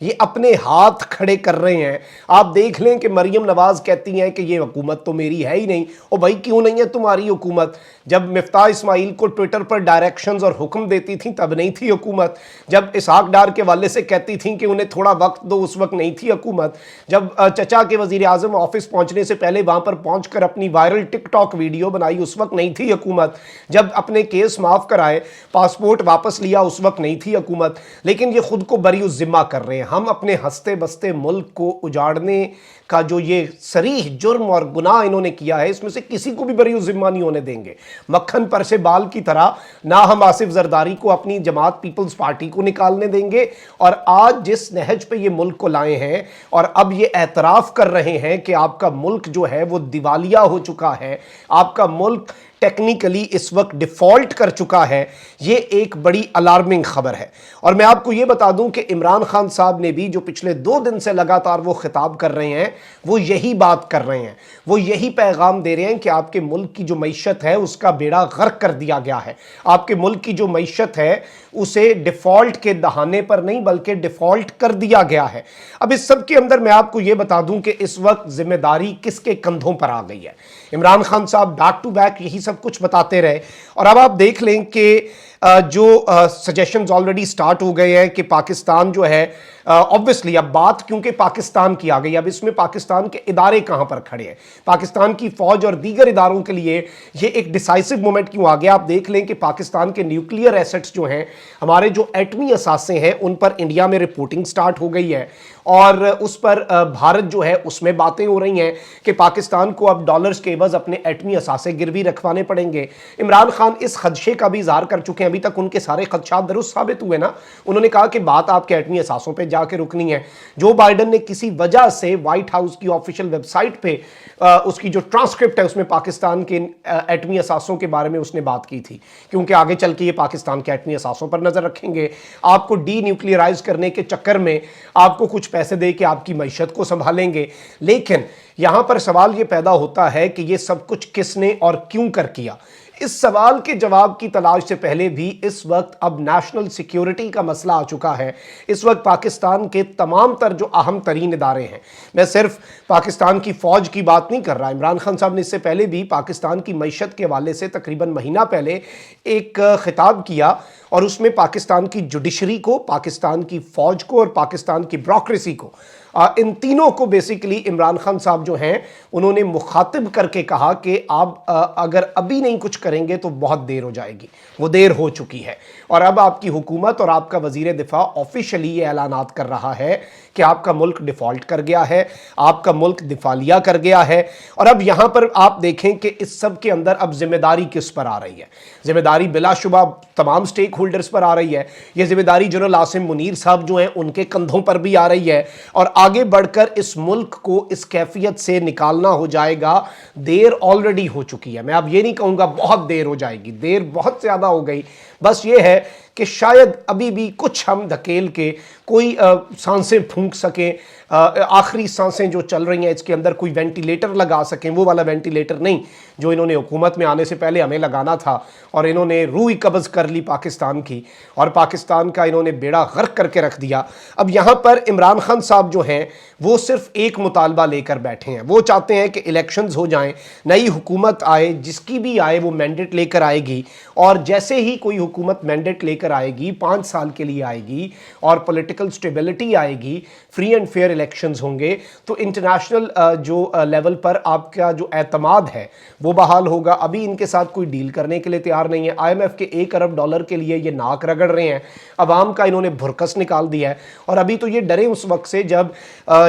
یہ اپنے ہاتھ کھڑے کر رہے ہیں۔ آپ دیکھ لیں کہ مریم نواز کہتی ہیں کہ یہ حکومت تو میری ہے ہی نہیں۔ اور بھائی کیوں نہیں ہے تمہاری حکومت؟ جب مفتاح اسماعیل کو ٹویٹر پر ڈائریکشنز اور حکم دیتی تھیں تب نہیں تھی حکومت، جب اسحاق ڈار کے والے سے کہتی تھیں کہ انہیں تھوڑا وقت دو اس وقت نہیں تھی حکومت، جب چچا کے وزیر اعظم آفس پہنچنے سے پہلے وہاں پر پہنچ کر اپنی وائرل ٹک ٹاک ویڈیو بنائی اس وقت نہیں تھی حکومت، جب اپنے کیس معاف کرائے پاسپورٹ واپس لیا اس وقت نہیں تھی حکومت۔ لیکن یہ خود کو بری الذمہ کر رہے ہیں۔ ہم اپنے ہنستے بستے ملک کو اجاڑنے کا جو یہ صریح جرم اور گناہ انہوں نے کیا ہے، اس میں سے کسی کو بھی بری الذمہ نہیں ہونے دیں گے۔ مکھن پر سے بال کی طرح نہ ہم آصف زرداری کو اپنی جماعت پیپلز پارٹی کو نکالنے دیں گے، اور آج جس نہج پہ یہ ملک کو لائے ہیں اور اب یہ اعتراف کر رہے ہیں کہ آپ کا ملک جو ہے وہ دیوالیہ ہو چکا ہے، آپ کا ملک ٹیکنیکلی اس وقت ڈیفالٹ کر چکا ہے، یہ ایک بڑی الارمنگ خبر ہے۔ اور میں آپ کو یہ بتا دوں کہ عمران خان صاحب نے بھی جو پچھلے 2 دن سے لگاتار وہ خطاب کر رہے ہیں، وہ یہی بات کر رہے ہیں، وہ یہی پیغام دے رہے ہیں کہ آپ کے ملک کی جو معیشت ہے اس کا بیڑا غرق کر دیا گیا ہے۔ آپ کے ملک کی جو معیشت ہے اسے ڈیفالٹ کے دہانے پر نہیں بلکہ ڈیفالٹ کر دیا گیا ہے۔ اب اس سب کے اندر میں آپ کو یہ بتا دوں کہ اس وقت ذمہ داری کس کے کندھوں پر آ گئی ہے۔ عمران خان صاحب بیک ٹو بیک یہی سب کچھ بتاتے رہے، اور اب آپ دیکھ لیں کہ جو سجیشنز آلریڈی سٹارٹ ہو گئے ہیں کہ پاکستان جو ہے obviously اب بات کیونکہ پاکستان کی آ گئی، اب اس میں پاکستان کے ادارے کہاں پر کھڑے ہیں، پاکستان کی فوج اور دیگر اداروں کے لیے یہ ایک ڈیسائسو مومنٹ کیوں آ گیا۔ آپ دیکھ لیں کہ پاکستان کے نیوکلیئر ایسٹس جو ہیں، ہمارے جو ایٹمی اثاثے ہیں، ان پر انڈیا میں رپورٹنگ سٹارٹ ہو گئی ہے، اور اس پر بھارت جو ہے اس میں باتیں ہو رہی ہیں کہ پاکستان کو اب ڈالرز کے عوض اپنے ایٹمی اثاثے گروی رکھوانے پڑیں گے۔ عمران خان اس خدشے کا بھی اظہار کر چکے ہیں، ابھی تک ان کے سارے خدشات درست ثابت ہوئے نا۔ انہوں نے کہا کہ بات آپ کے ایٹمی اثاثوں پہ جا کے رکنی ہے۔ جو بائیڈن نے کسی وجہ سے وائٹ ہاؤس کی آفیشیل ویب سائٹ پہ اس کی جو ٹرانسکرپٹ ہے اس میں پاکستان کے ایٹمی اثاثوں کے بارے میں اس نے بات کی تھی، کیونکہ آگے چل کے یہ پاکستان کے ایٹمی اثاثوں پر نظر رکھیں گے، آپ کو ڈی نیوکلیئرائز کرنے کے چکر میں آپ کو کچھ پیسے دے کے آپ کی معیشت کو سنبھالیں گے۔ لیکن یہاں پر سوال یہ پیدا ہوتا ہے کہ یہ سب کچھ کس نے اور کیوں کر کیا۔ اس سوال کے جواب کی تلاش سے پہلے بھی اس وقت اب نیشنل سیکیورٹی کا مسئلہ آ چکا ہے۔ اس وقت پاکستان کے تمام تر جو اہم ترین ادارے ہیں، میں صرف پاکستان کی فوج کی بات نہیں کر رہا، عمران خان صاحب نے اس سے پہلے بھی پاکستان کی معیشت کے حوالے سے تقریباً مہینہ پہلے ایک خطاب کیا، اور اس میں پاکستان کی جوڈیشری کو، پاکستان کی فوج کو اور پاکستان کی بیوروکریسی کو، ان تینوں کو بیسیکلی عمران خان صاحب جو ہیں انہوں نے مخاطب کر کے کہا کہ آپ اگر ابھی نہیں کچھ کریں گے تو بہت دیر ہو جائے گی۔ وہ دیر ہو چکی ہے، اور اب آپ کی حکومت اور آپ کا وزیر دفاع آفیشلی یہ اعلانات کر رہا ہے کہ آپ کا ملک ڈیفالٹ کر گیا ہے، آپ کا ملک دفالیہ کر گیا ہے۔ اور اب یہاں پر آپ دیکھیں کہ اس سب کے اندر اب ذمہ داری کس پر آ رہی ہے؟ ذمہ داری بلا شبہ تمام سٹیک ہولڈرز پر آ رہی ہے۔ یہ ذمہ داری جنرل عاصم منیر صاحب جو ہیں ان کے کندھوں پر بھی آ رہی ہے، اور آگے بڑھ کر اس ملک کو اس کیفیت سے نکالنا ہو جائے گا۔ دیر آلریڈی ہو چکی ہے، میں اب یہ نہیں کہوں گا بہت دیر ہو جائے گی، دیر بہت زیادہ ہو گئی۔ بس یہ ہے کہ شاید ابھی بھی کچھ ہم دھکیل کے کوئی سانسیں پھونک سکیں، آخری سانسیں جو چل رہی ہیں اس کے اندر کوئی وینٹیلیٹر لگا سکیں، وہ والا وینٹیلیٹر نہیں جو انہوں نے حکومت میں آنے سے پہلے ہمیں لگانا تھا، اور انہوں نے روح قبض کر لی پاکستان کی، اور پاکستان کا انہوں نے بیڑا غرق کر کے رکھ دیا۔ اب یہاں پر عمران خان صاحب جو ہیں وہ صرف ایک مطالبہ لے کر بیٹھے ہیں، وہ چاہتے ہیں کہ الیکشنز ہو جائیں، نئی حکومت آئے، جس کی بھی آئے وہ مینڈیٹ لے کر آئے گی، اور جیسے ہی کوئی حکومت مینڈیٹ لے کر آئے گی 5 سال کے لیے آئے گی اور پولیٹیکل سٹیبلٹی آئے گی، فری اینڈ فیئر الیکشنز ہوں گے، تو انٹرنیشنل جو لیول پر آپ کا جو اعتماد ہے وہ بحال ہوگا۔ ابھی ان کے ساتھ کوئی ڈیل کرنے کے لیے تیار نہیں ہے، آئی ایم ایف کے $1 ارب کے لیے یہ ناک رگڑ رہے ہیں، عوام کا انہوں نے بھرکس نکال دیا ہے۔ اور ابھی تو یہ ڈرے اس وقت سے جب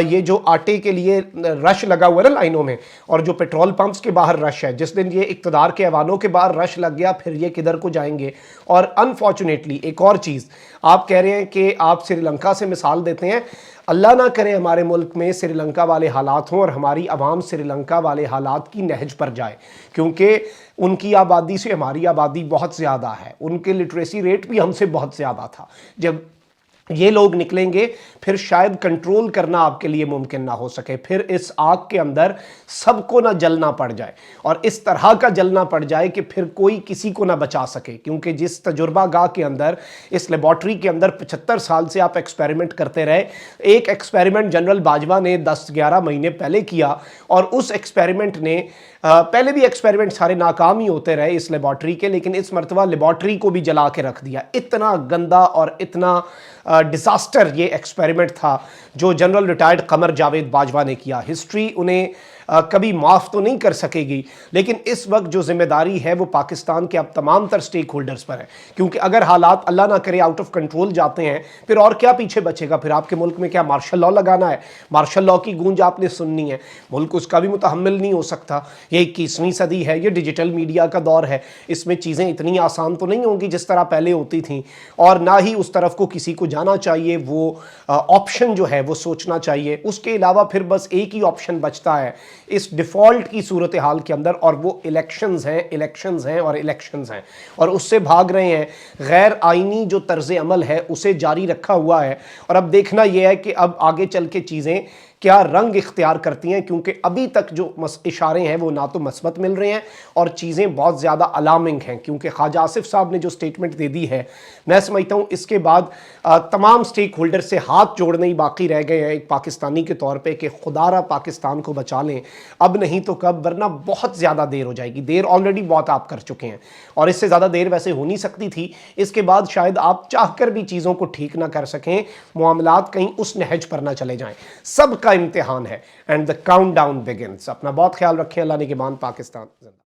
یہ جو آٹے کے لیے رش لگا ہوا ہے نا لائنوں میں، اور جو پیٹرول پمپس کے باہر رش ہے، جس دن یہ اقتدار کے ایوانوں کے باہر رش لگ گیا پھر یہ کدھر کو جائیں گے۔ اور انفارچونیٹلی ایک اور چیز آپ کہہ رہے ہیں کہ آپ سری لنکا سے مثال دیتے ہیں، اللہ نہ کرے ہمارے ملک میں سری لنکا والے حالات ہوں اور ہماری عوام سری لنکا والے حالات کی نہج پر جائے، کیونکہ ان کی آبادی سے ہماری آبادی بہت زیادہ ہے، ان کے لٹریسی ریٹ بھی ہم سے بہت زیادہ تھا۔ جب یہ لوگ نکلیں گے پھر شاید کنٹرول کرنا آپ کے لیے ممکن نہ ہو سکے، پھر اس آگ کے اندر سب کو نہ جلنا پڑ جائے، اور اس طرح کا جلنا پڑ جائے کہ پھر کوئی کسی کو نہ بچا سکے، کیونکہ جس تجربہ گاہ کے اندر، اس لیبارٹری کے اندر 75 سال سے آپ ایکسپیریمنٹ کرتے رہے۔ ایک ایکسپیریمنٹ جنرل باجوہ نے 10-11 مہینے پہلے کیا، اور اس ایکسپیریمنٹ نے پہلے بھی ایکسپیریمنٹ سارے ناکام ہی ہوتے رہے اس لیبارٹری کے، لیکن اس مرتبہ لیبارٹری کو بھی جلا کے رکھ دیا۔ اتنا گندا اور اتنا ڈیزاسٹر یہ ایکسپیریمنٹ تھا جو جنرل ریٹائرڈ قمر جاوید باجوہ نے کیا۔ ہسٹری انہیں کبھی معاف تو نہیں کر سکے گی، لیکن اس وقت جو ذمہ داری ہے وہ پاکستان کے اب تمام تر سٹیک ہولڈرز پر ہے، کیونکہ اگر حالات اللہ نہ کرے آؤٹ آف کنٹرول جاتے ہیں، پھر اور کیا پیچھے بچے گا؟ پھر آپ کے ملک میں کیا مارشل لاء لگانا ہے؟ مارشل لاء کی گونج آپ نے سننی ہے، ملک اس کا بھی متحمل نہیں ہو سکتا۔ یہ 21ویں صدی ہے، یہ ڈیجیٹل میڈیا کا دور ہے، اس میں چیزیں اتنی آسان تو نہیں ہوں گی جس طرح پہلے ہوتی تھیں، اور نہ ہی اس طرف کو کسی کو جانا چاہیے۔ وہ آپشن جو ہے وہ سوچنا چاہیے۔ اس کے علاوہ پھر بس ایک ہی آپشن بچتا ہے اس ڈیفالٹ کی صورتحال کے اندر، اور وہ الیکشنز ہیں، الیکشنز ہیں اور الیکشنز ہیں، اور اس سے بھاگ رہے ہیں۔ غیر آئینی جو طرز عمل ہے اسے جاری رکھا ہوا ہے، اور اب دیکھنا یہ ہے کہ اب آگے چل کے چیزیں کیا رنگ اختیار کرتی ہیں، کیونکہ ابھی تک جو اشارے ہیں وہ نہ تو مثبت مل رہے ہیں، اور چیزیں بہت زیادہ الارمنگ ہیں، کیونکہ خواجہ آصف صاحب نے جو سٹیٹمنٹ دے دی ہے، میں سمجھتا ہوں اس کے بعد تمام سٹیک ہولڈر سے ہاتھ جوڑنے ہی باقی رہ گئے ہیں ایک پاکستانی کے طور پہ، کہ خدا را پاکستان کو بچا لیں، اب نہیں تو کب، ورنہ بہت زیادہ دیر ہو جائے گی۔ دیر آلریڈی بہت آپ کر چکے ہیں، اور اس سے زیادہ دیر ویسے ہو نہیں سکتی تھی۔ اس کے بعد شاید آپ چاہ کر بھی چیزوں کو ٹھیک نہ کر سکیں، معاملات کہیں اس نہج پر نہ چلے جائیں۔ سب کا امتحان ہے، اینڈ the countdown begins۔ اپنا بہت خیال رکھیں۔ اللہ نگہبان۔ پاکستان زندہ۔